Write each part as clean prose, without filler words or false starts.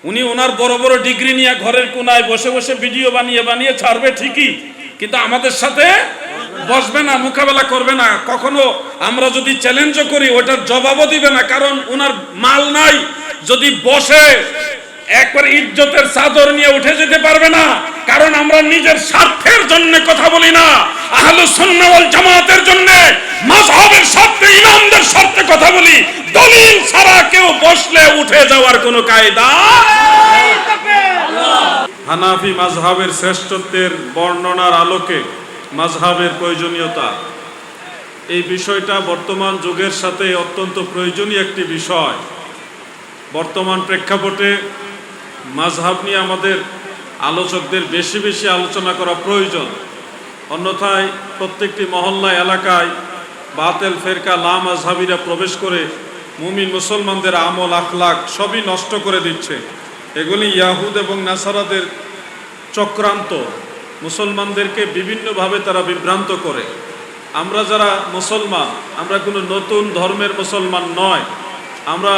উনি ওনার বড় বড় ডিগ্রি নিয়ে ঘরের কোনায় বসে বসে ভিডিও বানিয়ে বানিয়ে ছাড়বে ঠিকই, কিন্তু আমাদের সাথে বসবে না, মোকাবেলা করবে না। কখনো আমরা যদি চ্যালেঞ্জও করি ওটার জবাবও দিবে না, কারণ ওনার মাল নাই। যদি বসে একবার ইজ্জতের চাদর নিয়ে উঠে যেতে পারবে না, কারণ আমরা নিজের স্বার্থের জন্য কথা বলি না, আহলুস সুন্নাহ ওয়াল জামাতের জন্য, মাযহাবের স্বার্থে, ইমামদের স্বার্থে কথা বলি। দলিল ছাড়া কেউ বসলে উঠে যাওয়ার কোনো কায়দা। হানাফি মাযহাবের শ্রেষ্ঠত্বের বর্ণনার আলোকে মাযহাবের প্রয়োজনীয়তা, এই বিষয়টা বর্তমান যুগের সাথে অত্যন্ত প্রয়োজনীয় একটি বিষয়। বর্তমান প্রেক্ষাপটে মাযহাব নিয়ে আমাদের আলোচকদের বেশি বেশি আলোচনা করা প্রয়োজন। অন্যথায় প্রত্যেকটি মহল্লা এলাকায় বাতিল ফেরকা লা মাযহাবিরা প্রবেশ করে মুমিন মুসলমানদের আমল আখলাক সবই নষ্ট করে দিচ্ছে। এগুলি ইয়াহুদ এবং নাসারাদের চক্রান্ত। মুসলমানদেরকে বিভিন্নভাবে তারা বিভ্রান্ত করে। আমরা যারা মুসলমান, আমরা কোনো নতুন ধর্মের মুসলমান নয়, আমরা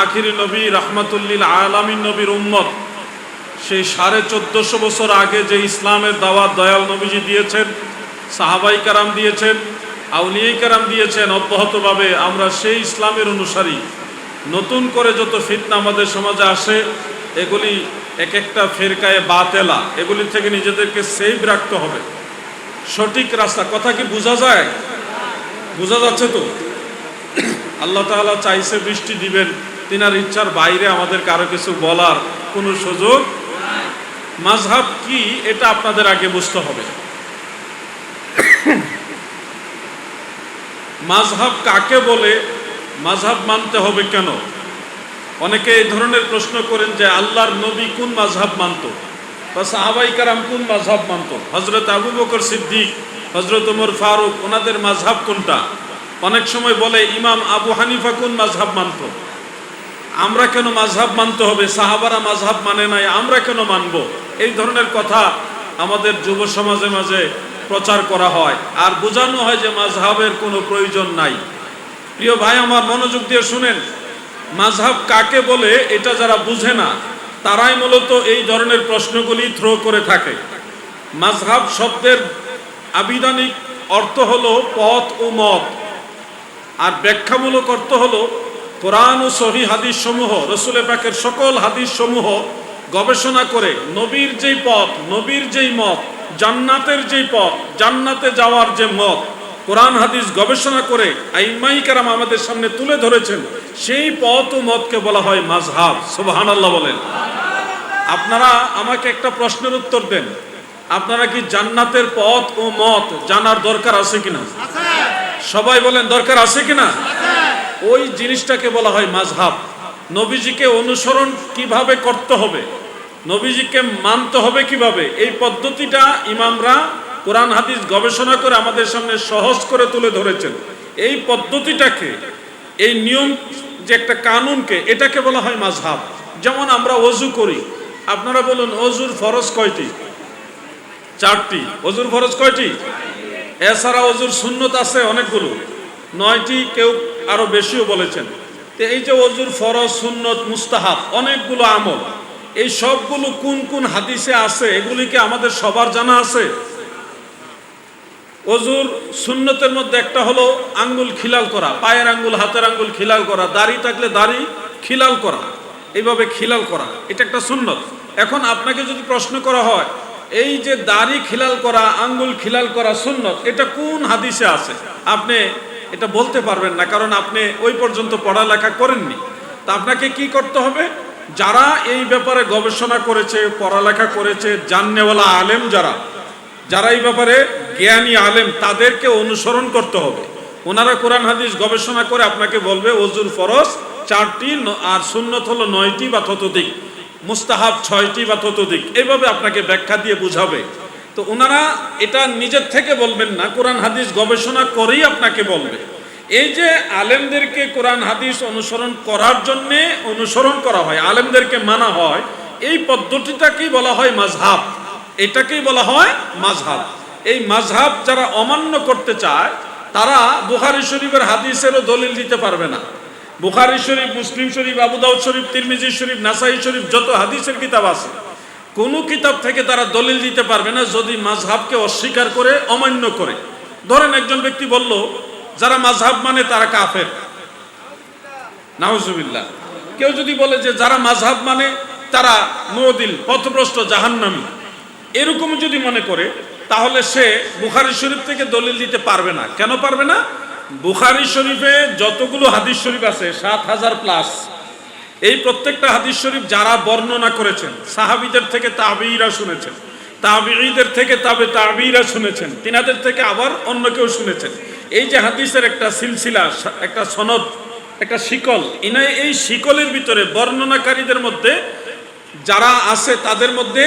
আখিরি নবী রাহমাতুল্লিল আলামিন নবীর উম্মত। সেই 1450 বছর আগে যে ইসলামের দাওয়াত দয়াল নবীজি দিয়েছেন, সাহাবাই কারাম দিয়েছেন, আউলিয়াই কারাম দিয়েছেন, অব্যাহতভাবে আমরা সেই ইসলামের অনুসারী। নতুন করে যত ফিতনা আমাদের সমাজে আসে, এগুলি এক একটা ফেরকায়ে বাতেলা, এগুলি থেকে নিজেদেরকে সেভ রাখতে হবে। সঠিক রাস্তা, কথা কি বোঝা যায়? বোঝা যাচ্ছে তো? আল্লাহ তাআলা চাইছে বৃষ্টি দিবেন, তিনার ইচ্ছার বাইরে আমাদের কারো কিছু বলার কোনো সুযোগ। মাযহাব কি এটা আপনাদের আগে বুঝতে হবে। মাযহাব কাকে বলে, মাযহাব মানতে হবে কেন? অনেকে এই ধরনের প্রশ্ন করেন যে আল্লাহর নবী কোন মাযহাব মানত, বা সাহাবাই কারাম কোন মাযহাব মানত, হযরত আবু বকর সিদ্দিক, হযরত ওমর ফারুক, ওনাদের মাযহাব কোনটা? অনেক সময় বলে ইমাম আবু হানিফা কোন মাযহাব মানত। আমরা কেন মাযহাব মানতে হবে? সাহাবারা মাযহাব মানে নাই, আমরা কেন মানব? এই ধরনের কথা আমাদের যুব সমাজে মাঝে প্রচার করা হয়, আর বোঝানো হয় যে মাযহাবের কোনো প্রয়োজন নাই। প্রিয় ভাই আমার, মনোযোগ দিয়ে শুনেন। মাযহাব কাকে বলে এটা যারা বুঝে না, তারাই মূলত এই ধরনের প্রশ্নগুলি থ্রো করে থাকে। মাযহাব শব্দের আবিধানিক অর্থ হলো পথ ও মত, আর ব্যাখ্যামূলক অর্থ হলো কোরআন ও সহিহ হাদিস সমূহ, রাসূল পাকের সকল হাদিস সমূহ গবেষণা করে নবীর যেই পথ, নবীর যেই মত, জান্নাতের যেই পথ, জান্নাতে যাওয়ার যে মত, কোরআন হাদিস গবেষণা করে আইম্মাই কেরাম আমাদের সামনে তুলে ধরেছেন, সেই পথ ও মতকে বলা হয় মাযহাব। সুবহানাল্লাহ বলেন। আপনারা আমাকে একটা প্রশ্নের উত্তর দেন, আপনারা কি জান্নাতের পথ ও মত জানার দরকার আছে কিনা? সবাই বলেন দরকার আছে কিনা? ওই জিনিসটাকে বলা হয় মাযহাব। নবীজিকে অনুসরণ কিভাবে করতে হবে, নবীজিকে মানতে হবে কিভাবে, এই পদ্ধতিটা ইমামরা কোরআন হাদিস গবেষণা করে আমাদের সামনে সহজ করে তুলে ধরেছেন। এই পদ্ধতিটাকে, এই নিয়ম যে একটা কানুনকে, এটাকে বলা হয় মাযহাব। যেমন আমরা ওযু করি, আপনারা বলুন ওযুর ফরজ কয়টি? 4টি। ওযুর ফরজ কয়টি? এছাড়া ওযুর সুন্নত আছে অনেকগুলো, 9টি, কেউ আরো বেশিও বলেছেন। তো এই যে ওযুর ফরজ, সুন্নত, মুস্তাহাব, অনেকগুলো আমল, এই সবগুলো কোন কোন হাদিসে আছে এগুলিকে আমাদের সবার জানা আছে? ওযুর সুন্নতের মধ্যে একটা হলো আঙ্গুল খিলাল করা, পায়ের আঙ্গুল, হাতের আঙ্গুল খিলাল করা, দাড়ি থাকলে দাড়ি খিলাল করা, এইভাবে খিলাল করা, এটা একটা সুন্নত। এখন আপনাকে যদি প্রশ্ন করা হয় এই যে দাড়ি খিলাল করা, আঙ্গুল খিলাল করা সুন্নত, এটা কোন হাদিসে আছে, আপনি এটা বলতে পারবেন না, কারণ আপনি ওই পর্যন্ত পড়ালেখা করেননি। তা আপনাকে কি করতে হবে? যারা এই ব্যাপারে গবেষণা করেছে, পড়ালেখা করেছে, জাননেওয়ালা আলেম যারা এই ব্যাপারে জ্ঞানী আলেম, তাদেরকে অনুসরণ করতে হবে। ওনারা কোরআন হাদিস গবেষণা করে আপনাকে বলবে ওযুর ফরজ 4টি, আর সুন্নত হলো 9টি বা ততোধিক, মুস্তাহাব 6টি বা ততোধিক, এইভাবে আপনাকে ব্যাখ্যা দিয়ে বুঝাবে। তো ওনারা এটা নিজের থেকে বলবেন না, কোরআন হাদিস গবেষণা করেই আপনাকে বলবে। এই যে আলেমদেরকে কোরআন হাদিস অনুসরণ করার জন্য অনুসরণ করা হয়, আলেমদেরকে মানা হয়, এই পদ্ধতিটাকেই বলা হয় মাযহাব। এটাকেই বলা হয় মাযহাব। এই মাযহাব যারা অমান্য করতে চায়, তারা বুখারী শরীফের হাদিসেরও দলিল দিতে পারবে না, বুখারী শরীফ, মুসলিম শরীফ, আবু দাউদ শরীফ, তিরমিজি শরীফ, নাসাই শরীফ, যত হাদিসের কিতাব আছে, কোনো কিতাব থেকে তারা দলিল দিতে পারবে না যদি মাযহাবকে অস্বীকার করে, অমান্য করে। ধরেন একজন ব্যক্তি বলল যারা মাযহাব মানে তারা কাফের, নাউজুবিল্লাহ। কেউ যদি বলে যে যারা মাযহাব মানে তারা মুদিল, পথভ্রষ্ট, জাহান্নামী, এরকম যদি মনে করে, তাহলে সে বুখারী শরীফ থেকে দলিল দিতে পারবে না। কেন পারবে না? বুখারী শরীফে যতগুলো হাদিস শরীফ আছে ৭,০০০ প্লাস, এই প্রত্যেকটা হাদিস শরীফ যারা বর্ণনা করেছেন, সাহাবীদের থেকে তাবেঈরা শুনেছেন, তাবেঈদের থেকে তাবেঈরা শুনেছেন, তিনাদের থেকে আবার অন্য কেউ শুনেছেন। এই যে হাদিসের একটা সিলসিলা, একটা সনদ, একটা শিকল, এই শিকলের ভিতরে বর্ণনাকারীদের মধ্যে যারা আছে তাদের মধ্যে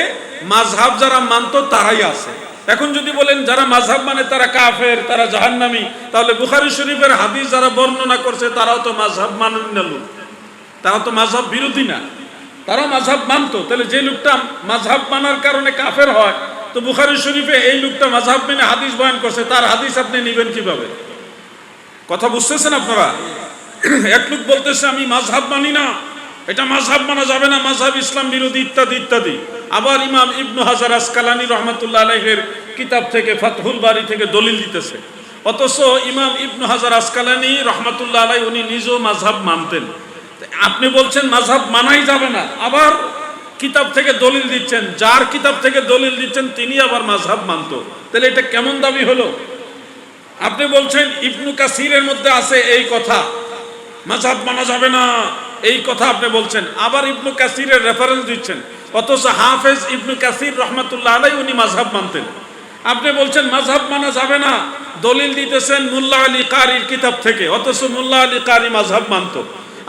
মাযহাব যারা মানতো তারাই আছে। এখন যদি বলেন যারা মাযহাব মানে তারা কাফের, তারা জাহান্নামী, তাহলে বুখারী শরীফের হাদিস যারা বর্ণনা করছে তারাও তো মাযহাব মানেন না, তারা তো মাযহাব বিরোধী না, তারা মাযহাব মানতো। তাহলে যে লোকটা মাযহাব মানার কারণে কাফের হয়, তো বুখারী শরীফে এই লোকটা মাযহাব মেনে হাদিস বয়ান করছে, তার হাদিস আপনি নেবেন কিভাবে? কথা বুঝতেছেন আপনারা? এক লোক বলতেছে আমি মাযহাব মানি না, এটা মাযহাব মানা যাবে না, মাযহাব ইসলাম বিরোধী, ইত্যাদি ইত্যাদি। আবার ইমাম ইবনু হাজার আসকালানী রাহমাতুল্লাহ আলাইহির কিতাব থেকে, ফাতহুল বারী থেকে দলিল দিতেছে। অথচ ইমাম ইবনু হাজার আসকালানী রাহমাতুল্লাহ আলাইহি উনি নিজেও মাযহাব মানতেন। আপনি বলছেন মাযহাব মানাই যাবে না, আবার কিতাব থেকে দলিল দিচ্ছেন, যার কিতাব থেকে দলিল দিচ্ছেন তিনি আবার মাযহাব মানতো। তাহলে এটা কেমন দাবি হলো? আপনি বলছেন ইবনু কাসিরের মধ্যে আছে এই কথা, মাযহাব মানা যাবে না, এই কথা আপনি বলছেন, আবার ইবনু কাসিরের রেফারেন্স দিচ্ছেন। অথচ হাফেজ ইবনু কাসির রাহমাতুল্লাহ আলাইহি উনি মাযহাব মানতেন। আপনি বলছেন মাযহাব মানা যাবে না, দলিল দিতেছেন মুল্লা আলী কারির কিতাব থেকে, অথচ মুল্লা আলী কারি মাযহাব মানতো।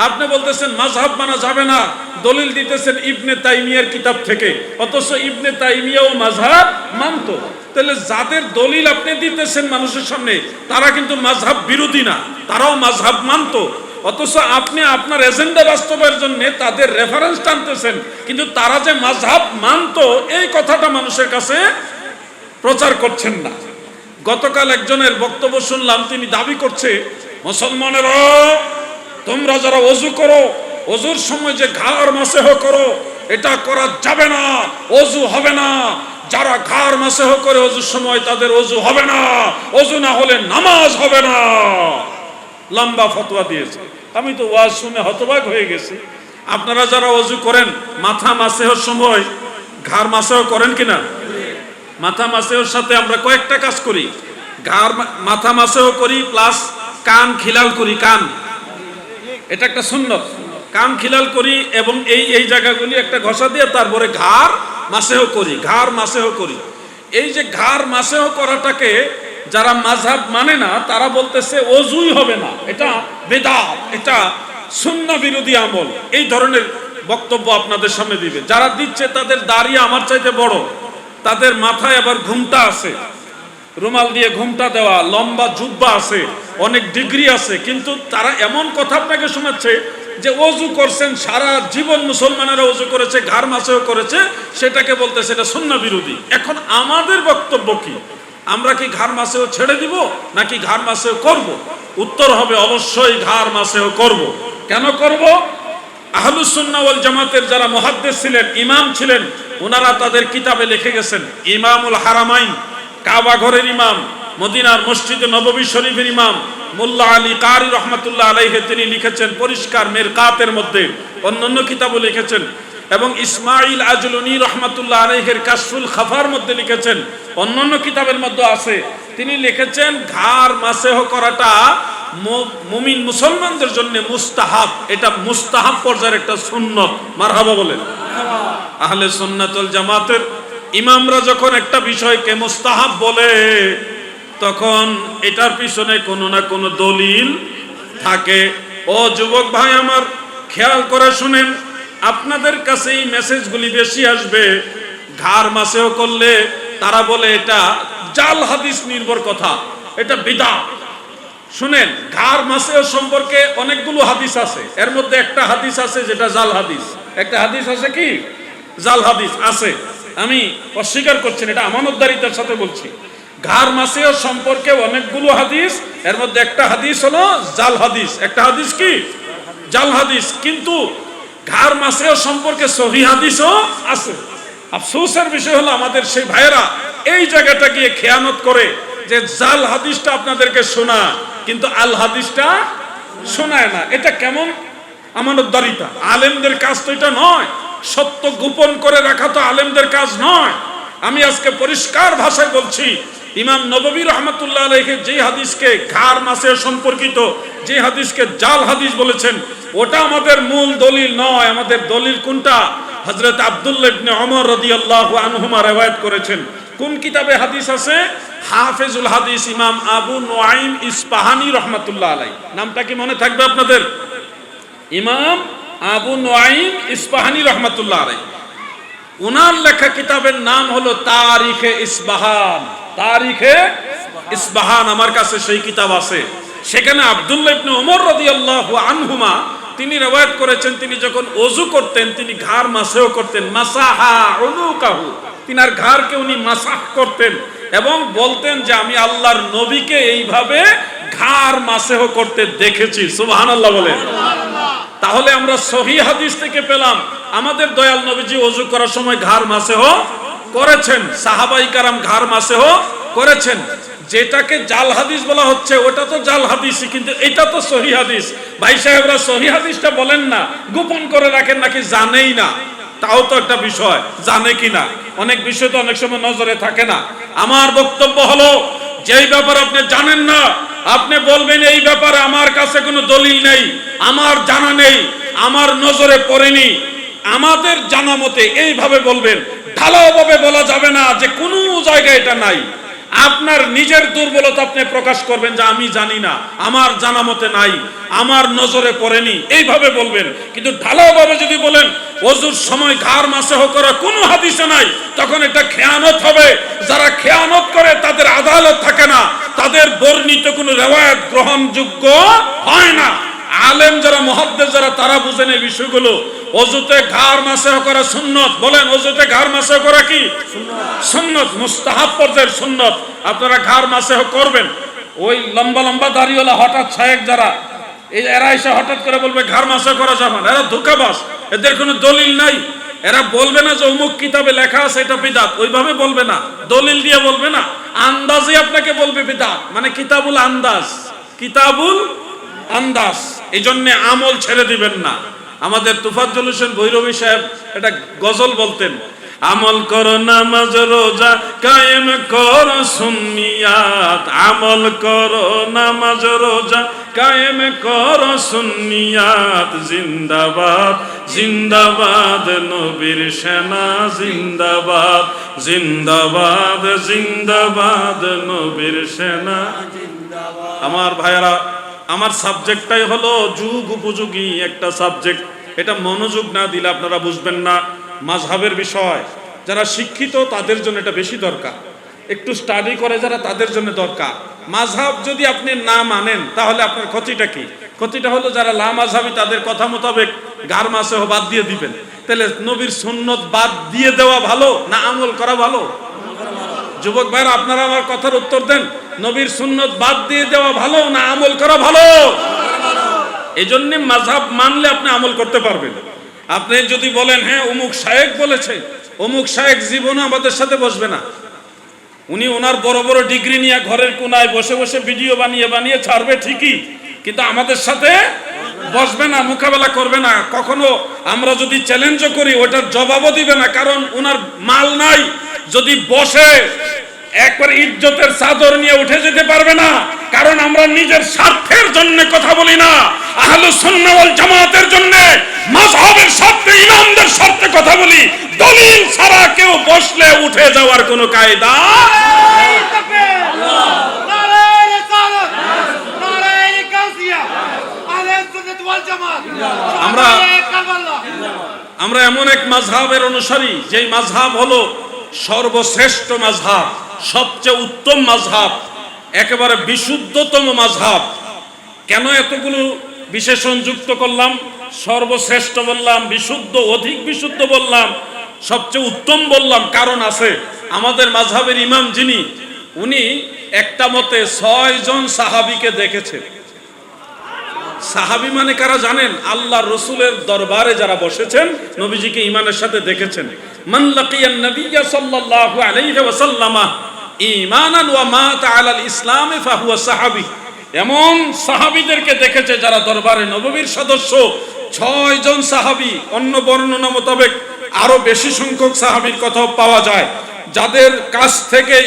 আপনি বলতেছেন মাযহাব মানা যাবে না, দলিল দিতেছেন ইবনে তাইমিয়ার কিতাব থেকে, অথচ ইবনে তাইমিয়াও মাযহাব মানতো। তাহলে যাদের দলিল আপনি দিতেছেন মানুষের সামনে, তারা কিন্তু মাযহাব বিরোধী না, তারাও মাযহাব মানতো। অথচ আপনি আপনার এজেন্ডা বাস্তবায়নের জন্য তাদের রেফারেন্স টানতেছেন, কিন্তু তারা যে মাযহাব মানতো এই কথাটা মানুষের কাছে প্রচার করছেন না। গতকাল একজনের বক্তব্য শুনলাম, তিনি দাবি করছে মুসলমানেরা তোমরা যারা ওযু করো, ওযুর সময় যে ঘাড় মাসেহ করো, এটা করা যাবে না, ওযু হবে না। যারা ঘাড় মাসেহ করে ওযুর সময় তাদের ওযু হবে না, ওযু না হলে নামাজ হবে না। লম্বা ফতোয়া দিয়েছে। আমি তো ওয়াজ শুনে হতবাক হয়ে গেছি। আপনারা যারা ওযু করেন মাথা মাসেহর সময় ঘাড় মাসেহ করেন কিনা? মাথা মাসেহর সাথে আমরা কয়েকটা কাজ করি, ঘাড় মাথা মাসেহ করি, প্লাস কান খিলাল করি। কান, এটা একটা সুন্নত, কান খিলাল করি এবং এই জায়গাগুলি একটা ঘষা দিয়ে তারপরে ঘাড় মাসেহ করি, ঘাড় মাসেহ করি। এই যে ঘাড় মাসেহ করাটাকে যারা মাযহাব মানে না তারা বলতেছে ওযুই হবে না, এটা বিদআত, এটা সুন্নাহ বিরোধী আমল। এই ধরনের বক্তব্য আপনাদের সামনে দিবে। যারা দিচ্ছে তাদের দাড়ি আমার চাইতে বড়, তাদের মাথায় আবার ঘুমটা আছে, রুমাল দিয়ে ঘুমটা দেওয়া, লম্বা জুব্বা আছে, অনেক ডিগ্রি আছে, কিন্তু তারা এমন কথা আপনাকে শোনাচ্ছে যে ওযু করছেন, সারা জীবন মুসলমানেরা ওযু করেছে, ঘাড় মাসেও করেছে, সেটাকে বলতেছে এটা সুন্নাহ বিরোধী। এখন আমাদের বক্তব্য কি? আমরা কি ঘাড় মাসেও ছেড়ে দিব নাকি ঘাড় মাসেও করব? উত্তর হবে অবশ্যই ঘাড় মাসেও করব। কেন করব? আহলুস সুন্নাহ ওয়াল জামাতের যারা মুহাদ্দিস ছিলেন, ইমাম ছিলেন, ওনারা তাদের কিতাবে লিখে গেছেন। ইমামুল হারামাইন, কাবা ঘরের ইমাম, মদিনার মসজিদে নববী শরীফের ইমাম মুল্লা আলী কারি রহমাতুল্লাহ আলাইহি তিনি লিখেছেন পরিষ্কার মিরকাতের মধ্যে, অন্যান্য কিতাবও লিখেছেন, এবং ইসমাইল আজলুনি রহমাতুল্লাহ আলাইহির কাশফুল খাফার মধ্যে লিখেছেন, অন্যান্য কিতাবের মধ্যে আছে। তিনি লিখেছেন ঘাড় মাসেহ করাটা মুমিন মুসলমানদের জন্য মুস্তাহাব, এটা মুস্তাহাব পর্যায়ের একটা সুন্নত। মারহাবা বলেন। আহলে সুন্নাত ওয়াল জামাতের ইমামরা যখন একটা বিষয়কে মুস্তাহাব বলে, তখন এটার পিছনে কোনো না কোনো দলিল থাকে। ও যুবক ভাই আমার, খেয়াল করে শুনেন, আপনাদের কাছে এই মেসেজগুলি বেশি আসবে। ঘাড় মাসেও করলে তারা বলে এটা জাল হাদিস নির্ভর কথা, এটা বিদআত। শুনেন, ঘাড় মাসেও সম্পর্কে অনেকগুলো হাদিস আছে, এর মধ্যে একটা হাদিস আছে যেটা জাল হাদিস। একটা হাদিস আছে কি? জাল হাদিস আছে। আমি অস্বীকার করছি না, এটা আমানতদারিতার সাথে বলছি। ঘাড় মাসেও সম্পর্কে অনেকগুলো হাদিস, এর মধ্যে একটা হাদিস হলো জাল হাদিস। একটা হাদিস কি? জাল হাদিস, কিন্তু ঘাড় মাসেও সম্পর্কে সহিহ হাদিসও আছে। আফসোসের বিষয় হলো আমাদের সেই ভাইয়েরা এই জায়গাটা গিয়ে খেয়ানত করে যে জাল হাদিসটা আপনাদেরকে শোনা, কিন্তু আল হাদিসটা শোনায় না। এটা কেমন আমানতদারিতা? আলেমদের কাজ তো এটা নয়। সত্য গোপন করে রাখা তো আলেমদের কাজ নয়। আমি আজকে পরিষ্কার ভাষায় বলছি, ইমাম নববী রহমতুল্লাহ আলাইহি যে হাদিসকে ঘাড় মাসে সম্পর্কিত, যে হাদিসকে জাল হাদিস বলেছেন, ওটা আমাদের মূল দলিল নয়। আমাদের দলিল কোনটা? হযরত আব্দুল্লাহ ইবনে ওমর রাদিয়াল্লাহু আনহুমা riwayat করেছেন। কোন কিতাবে হাদিস আছে? হাফেজুল হাদিস ইমাম আবু নুআইম ইসপাহানি রহমাতুল্লাহ আলাইহি। নামটা কি মনে থাকবে আপনাদের? ইমাম আবু নুআইম ইসপাহানি রহমাতুল্লাহ আলাইহি, ওনার লেখা কিতাবের নাম হলো তারিখে ইসবাহান। তারিখে ইসবাহান, আমার কাছে সেই কিতাব আছে। সেখানে আব্দুল্লাহ ইবনে ওমর রাদিয়াল্লাহু আনহুমা তিনি riwayat করেছেন, তিনি যখন ওযু করতেন তিনি ঘাড় মাসেও করতেন। মাসাহা উনুকাহু, তিনার ঘাড়কে উনি মাসাহ করতেন এবং বলতেন যে আমি আল্লাহর নবীকে এইভাবে ঘাড় মাসেহ করতে দেখেছি। সুবহানাল্লাহ বলেন। তাহলে আমরা সহিহ হাদিস থেকে পেলাম আমাদের দয়াল নবীজি ওযু করার সময় ঘাড় মাসেহ করেছেন, সাহাবায়ে কেরাম ঘাড় মাসেহ করেছেন। যেটাকে জাল হাদিস বলা হচ্ছে ওটা তো জাল হাদিসই, কিন্তু এটা তো সহিহ হাদিস। ভাই সাহেবরা সহিহ হাদিসটা বলেন না, গোপন করে রাখেন নাকি জানেই না, তাও তো একটা বিষয়, জানে কিনা। অনেক বিষয় তো অনেক সময় নজরে থাকে না। আমার বক্তব্য হলো, যেই ব্যাপার আপনি জানেন না আপনি বলবেন এই ব্যাপারে আমার কাছে কোনো দলিল নেই, আমার জানা নেই, আমার নজরে পড়েনি। আমাদের জানা মতে এইভাবে বলবেন, ঢালাওভাবে বলা যাবে না যে কোনো জায়গায় এটা নাই। আপনার নিজের দুর্বলতা আপনি প্রকাশ করবেন যে আমি জানি না, আমার জানা মতে নাই, আমার নজরে পড়েনি, এইভাবে বলবেন। কিন্তু ঢালাওভাবে যদি বলেন ওযুর সময় ঘাড় মাসেহ করা কোনো হাদিসে নাই, তখন এটা খেয়ানত হবে। যারা খেয়ানত করে তাদের আদালত থাকে না, তাদের বর্ণিত কোনো রিওয়ায়াত গ্রহণযোগ্য হয় না। আলেম যারা, মুহাদ্দিস যারা, তারা বুঝেন এই বিষয়গুলো। ওযুতে ঘাড় মাসেহ করা সুন্নত। বলেন, ওযুতে ঘাড় মাসেহ করা কি সুন্নত? মুস্তাহাব পর্যায়ের সুন্নত। আপনারা ঘাড় মাসেহ করবেন। ওই লম্বা লম্বা দাড়িওয়ালা হঠাৎ শায়েখ যারা, এই এরা এসে হঠাৎ করে বলবে ঘাড় মাসেহ করা যাবে না, এরা ধোঁকাবাজ, এদের কোনো দলিল নাই। এরা বলবে না যে অমুক কিতাবে লেখা আছে এটা বিদআত, ওইভাবে বলবে না, দলিল দিয়ে বলবে না, আন্দাজে আপনাকে বলবে বিদআত। মানে কিতাবুল আন্দাজ, কিতাবুল আন্দাজ। এই জন্য আমল ছেড়ে দিবেন না। আমাদের তুফাজ্জল হোসেন ভৈরবী সাহেব এটা গজল বলতেন, আমল করো নামাজ রোজা কায়েম করো সুন্নিয়াত, আমল করো নামাজ রোজা কায়েম করো সুন্নিয়াত, জিন্দাবাদ জিন্দাবাদ নবীর সেনা, জিন্দাবাদ জিন্দাবাদ জিন্দাবাদ নবীর সেনা। আমার ভাইয়েরা, আমার সাবজেক্টটাই হলো যুগ উপযোগী একটা সাবজেক্ট। এটা মনোযোগ না দিলে আপনারা বুঝবেন না মাযহাবের বিষয়। যারা শিক্ষিত তাদের জন্য এটা বেশি দরকার, একটু স্টাডি করে যারা তাদের জন্য দরকার। মাযহাব যদি আপনি না মানেন তাহলে আপনার ক্ষতিটা কি? ক্ষতিটা হলো যারা লা মাযহাবী তাদের কথা মোতাবেক ঘাড় মাসেহ বাদ দিয়ে দিবেন। তাহলে নবীর সুন্নত বাদ দিয়ে দেওয়া ভালো না আমল করা ভালো? যুবক ভাইরা, আপনারা আমার কথার উত্তর দেন। নবীর সুন্নত বাদ দিয়ে দেওয়া ভালো না আমল করা ভালো? এই জন্য মাযহাব মানলে আপনি আমল করতে পারবেন। আপনি যদি বলেন হ্যাঁ অমুক শায়েখ বলেছে, অমুক শায়েখ জীবনে আমাদের সাথে বসবে না। উনি ওনার বড় বড় ডিগ্রি নিয়ে ঘরের কোনায় বসে বসে ভিডিও বানিয়ে বানিয়ে ছাড়বে ঠিকই, কিন্তু আমাদের সাথে বসবে না, মোকাবেলা করবে না। কখনো আমরা যদি চ্যালেঞ্জও করি ওটার জবাবও দিবে না, কারণ ওনার মাল নাই। যদি বসে একবার ইজ্জতের চাদর নিয়ে উঠে যেতে পারবে না, কারণ আমরা নিজের স্বার্থের জন্য কথা বলি না, আহলুস সুন্নাহ ওয়াল জামাতের জন্য, মাযহাবের স্বার্থে, ইমামদের স্বার্থে কথা বলি। দলিল ছাড়া কেউ বসলে উঠে যাওয়ার কোনো কায়দা আমরা এমন এক মাযহাবের অনুসারী যেই মাযহাব হলো সর্বশ্রেষ্ঠ মাযহাব, সবচেয়ে উত্তম মাযহাব, একেবারে বিশুদ্ধতম মাযহাব। কেন এতগুলো বিশেষণ যুক্ত করলাম? সর্বশ্রেষ্ঠ বললাম, বিশুদ্ধ, অধিক বিশুদ্ধ বললাম, সবচেয়ে উত্তম বললাম, কারণ আছে। আমাদের মাযহাবের ইমাম যিনি, উনি একটা মতে 6 জন সাহাবীকে দেখেছেন। সাহাবী মানে কারা জানেন? আল্লাহর রাসূলের দরবারে যারা বসেছেন, নবীজিকে ঈমানের সাথে দেখেছেন। মান লাকিয়ান নাবিয়্যা সাল্লাল্লাহু আলাইহি ওয়াসাল্লাম ঈমানান ওয়া মাতা আলাল ইসলাম ফাহুয়া সাহাবী। এমন সাহাবীদেরকে দেখেছে যারা দরবারে নববীর সদস্য, 6 জন সাহাবী, অন্য বর্ণনা মোতাবেক আরো বেশি সংখ্যক সাহাবীর কথাও পাওয়া যায়, যাদের কাছ থেকে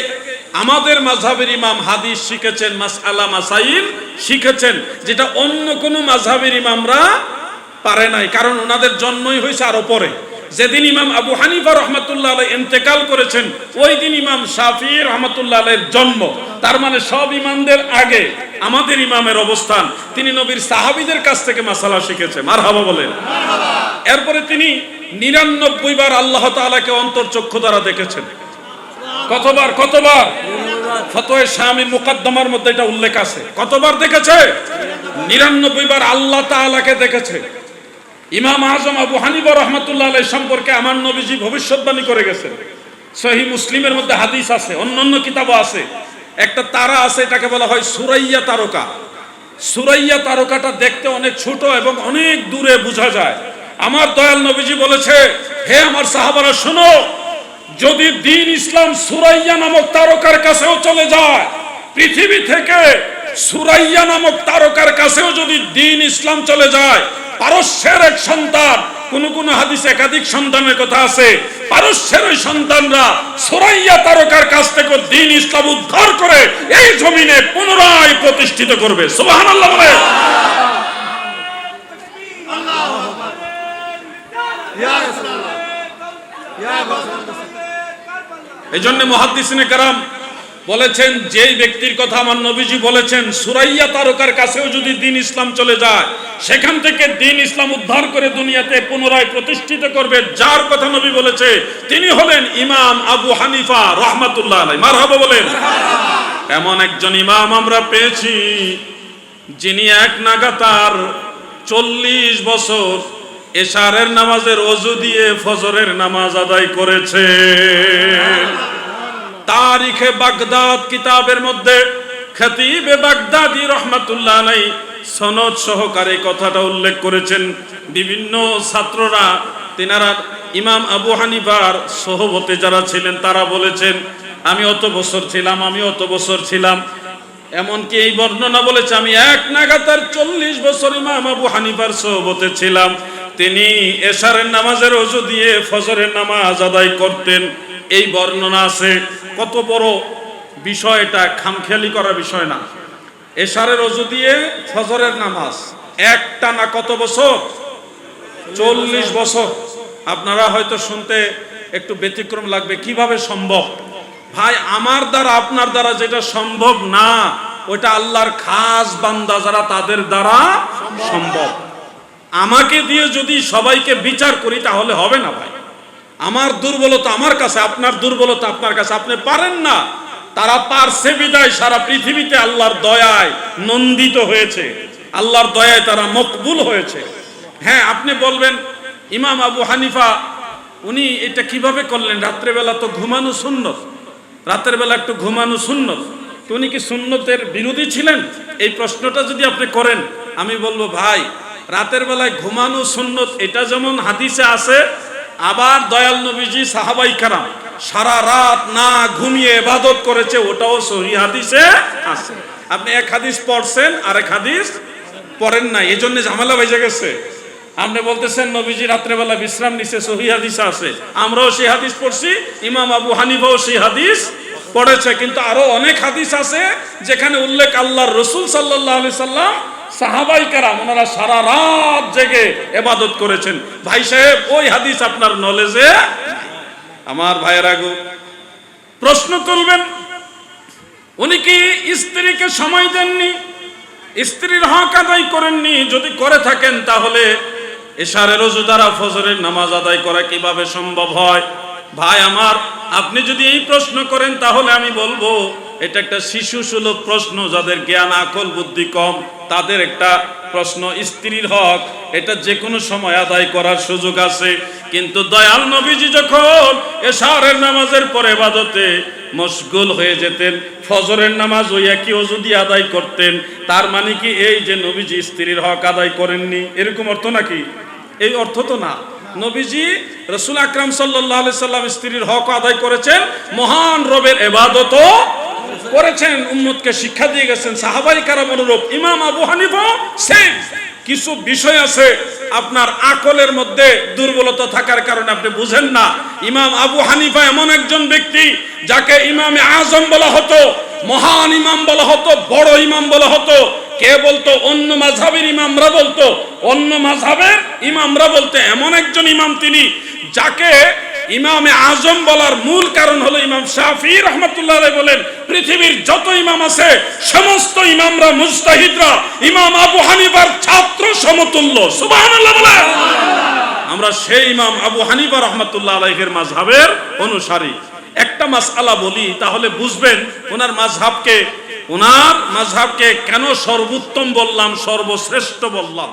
আমাদের মাযহাবের ইমাম হাদিস শিখেছেন, মাসআলা মাসাইল শিখেছেন, যেটা অন্য কোনো মাযহাবের ইমামরা পারে নাই, কারণ ওনাদের জন্মই হয়েছে আরো পরে। যেদিন ইমাম আবু হানিফা রহমাতুল্লাহ আলাইহি ইন্তেকাল করেছেন, ওই দিন ইমাম শাফিঈ রহমাতুল্লাহ আলাইহির জন্ম। তার মানে সব ইমামদের আগে আমাদের ইমামের অবস্থান। তিনি নবীর সাহাবীদের কাছ থেকে মাসালা শিখেছে। মারহাবা বলেন। এরপরে তিনি 99 বার আল্লাহ তাআলাকে অন্তরচক্ষু দ্বারা দেখেছেন। কতবার? ফতোয়া শামীর মুকদ্দমার মধ্যে এটা উল্লেখ আছে। কতবার দেখেছে? 99 বার আল্লাহ তাআলাকে দেখেছে। ইমাম আজম আবু হানিফা রাহমাতুল্লাহ আলাইহি সম্পর্কে আমার নবীজি ভবিষ্যৎবাণী করে গেছেন। সহিহ মুসলিমের মধ্যে হাদিস আছে, অন্যান্য কিতাবও আছে। একটা তারা আছে, এটাকে বলা হয় সুরাইয়া তারকা। সুরাইয়া তারকাটা দেখতে অনেক ছোট এবং অনেক দূরে বোঝা যায়। আমার দয়াল নবীজি বলেছে, হে আমার সাহাবারা শোনো, যদি দ্বীন ইসলাম সুরাইয়া নামক তারকার কাছেও চলে যায়, পৃথিবী থেকে সুরাইয়া নামক তারকার কাছেও যদি দ্বীন ইসলাম চলে যায়, পারস্যের এক সন্তান, কোন হাদিসে একাধিক সন্তানের কথা আছে, পারস্যের ওই সন্তানরা সুরাইয়া তারকার কাছ থেকে দ্বীন ইসলাম উদ্ধার করে এই জমিনে পুনরায় প্রতিষ্ঠিত করবে। সুবহানাল্লাহ বলে। এই জন্য মুহাদ্দিসিনে কেরাম বলেছেন, যেই ব্যক্তির কথা আমার নবীজি বলেছেন, সুরাইয়া তারকার কাছেও যদি দ্বীন ইসলাম চলে যায়, সেখান থেকে দ্বীন ইসলাম উদ্ধার করে দুনিয়াতে পুনরায় প্রতিষ্ঠিত করবে, যার কথা নবী বলেছে, তিনি হলেন ইমাম আবু হানিফা রাহমাতুল্লাহ আলাইহি। মারহাবা বলেন। এমন একজন ইমাম আমরা পেয়েছি, যিনি এক নাগাতার 40 বছর এশারের নামাজের ওযু দিয়ে ফজরের নামাজ আদায় করেছে। তারিখে বাগদাদ কিতাবের মধ্যে খতিবে বাগদাদি রহমাতুল্লাহ আলাইহি সনদ সহকারে কথাটা উল্লেখ করেছেন। বিভিন্ন ছাত্ররা, তিনারা ইমাম আবু হানিফার সহবতে যারা ছিলেন, তারা বলেছেন, আমি অত বছর ছিলাম। এমনকি এই বর্ণনা বলেছে, আমি এক নাগাতার 40 বছর ইমাম আবু হানিফার সহবতে ছিলাম। তিনি এশারের নামাজের ওযু দিয়ে ফজরের নামাজ আদায় করতেন। এই বর্ণনা আছে। কত বড় বিষয় এটা, খামখেয়ালি করার বিষয় না। এশারের ওযু দিয়ে ফজরের নামাজ একটানা কত বছর? 40 বছর। আপনারা হয়তো শুনতে একটু ব্যতিক্রম লাগবে, কিভাবে সম্ভব? ভাই, আমার দ্বারা আপনার দ্বারা যেটা সম্ভব না, ওইটা আল্লাহর খাস বান্দা যারা, তাদের দ্বারা সম্ভব। আমাকে দিয়ে যদি সবাইকে বিচার করি তাহলে হবে না ভাই। আমার দুর্বলতা আমার কাছে, আপনার দুর্বলতা আপনার কাছে। আপনি পারেন না, তারা পারছে বিদায় সারা পৃথিবীতে আল্লাহর দয়ায় নন্দিত হয়েছে, আল্লাহর দয়ায় তারা মকবুল হয়েছে। হ্যাঁ, আপনি বলবেন ইমাম আবু হানিফা উনি এটা কিভাবে করলেন? রাত্রেবেলা তো ঘুমানো সুন্নত, রাতের বেলা একটু ঘুমানো সুন্নত, তো উনি কি সুন্নতের বিরোধী ছিলেন? এই প্রশ্নটা যদি আপনি করেন, আমি বলবো ভাই, রাতের বেলায় ঘুমানো সুন্নত, এটা যেমন হাদিসে আছে, আবার দয়াল নবীজি সাহাবাই কেরাম সারা রাত না ঘুমিয়ে ইবাদত করেছে, ওটাও সহিহ হাদিসে আছে। আপনি এক হাদিস পড়ছেন আর এক হাদিস পড়েন না, এই জন্য ঝামেলা বেজে গেছে। আপনি বলতেছেন নবীজি রাত্রেবেলা বিশ্রাম নিছে, সহিহ হাদিস আছে, আমরাও সেই হাদিস পড়ছি, ইমাম আবু হানিফাও সেই হাদিস পড়েছে, কিন্তু আরো অনেক হাদিস আছে যেখানে উল্লেখ আল্লাহর রাসূল সাল্লাল্লাহু আলাইহি সাল্লাম, সাহাবাই কেরাম ওনারা সারা রাত জেগে ইবাদত করেছেন। ভাই সাহেব, ওই হাদিস আপনার নলেজে? আমার ভাইয়েরা গো, প্রশ্ন তুলবেন, উনি কি স্ত্রীকে সময় দেননি, স্ত্রীর হক আদায় করেননি? যদি করে থাকেন তাহলে এশারের ওযু দ্বারা ফজরের নামাজ আদায় করা কিভাবে সম্ভব হয়? ভাই আমার, আপনি যদি এই প্রশ্ন করেন তাহলে আমি বলবো এটা একটা শিশু সুলভ প্রশ্ন। যাদের জ্ঞান আকল বুদ্ধি কম, তাদের একটা প্রশ্ন, স্ত্রীর হক এটা যে কোনো সময় আদায় করার সুযোগ আছে, কিন্তু দয়াল নবীজি যখন এশারের নামাজের পরে ইবাদতে মশগুল হয়ে যেতেন, ফজরের নামাজ ওই একই ওযু দিয়ে আদায় করতেন, তার মানে কি এই যে নবীজি স্ত্রীর হক আদায় করেননি এরকম অর্থ নাকি? এই অর্থ তো না। নবীজি রাসূল আকরাম সাল্লাল্লাহু আলাইহি সাল্লাম স্ত্রীর হক আদায় করেছেন, মহান রবের ইবাদতও করেছেন, উম্মতকে শিক্ষা দিয়ে গেছেন। সাহাবায়ে কেরাম অনুরূপ, ইমাম আবু হানিফা সেম। কিছু বিষয় আছে আপনার আকলের মধ্যে দুর্বলতা থাকার কারণে আপনি বুঝেন না। ইমাম আবু হানিফা এমন একজন ব্যক্তি যাকে ইমামে আজম বলা হতো, মহান ইমাম বলা হতো, বড় ইমাম বলা হতো। কে বলতো? অন্য মাযহাবের ইমামরা বলতো, অন্য মাযহাবের ইমামরা বলতে এমন একজন ইমাম তিনি, যাকে ইমামে আজম বলার মূল কারণ হলো ইমাম শাফিঈ রাহমাতুল্লাহ আলাইহি বলেন, পৃথিবীর যত ইমাম আছে সমস্ত ইমামরা মুজতাহিদরা ইমাম আবু হানিফার ছাত্র সমতুল্য। সুবহানাল্লাহ বলেন। আমরা সেই ইমাম আবু হানিফা রাহমাতুল্লাহ আলাইহির মাযহাবের অনুসারী। একটা মাসআলা বলি, তাহলে বুঝবেন ওনার মাযহাবকে কেন সর্বোত্তম বললাম, সর্বশ্রেষ্ঠ বললাম।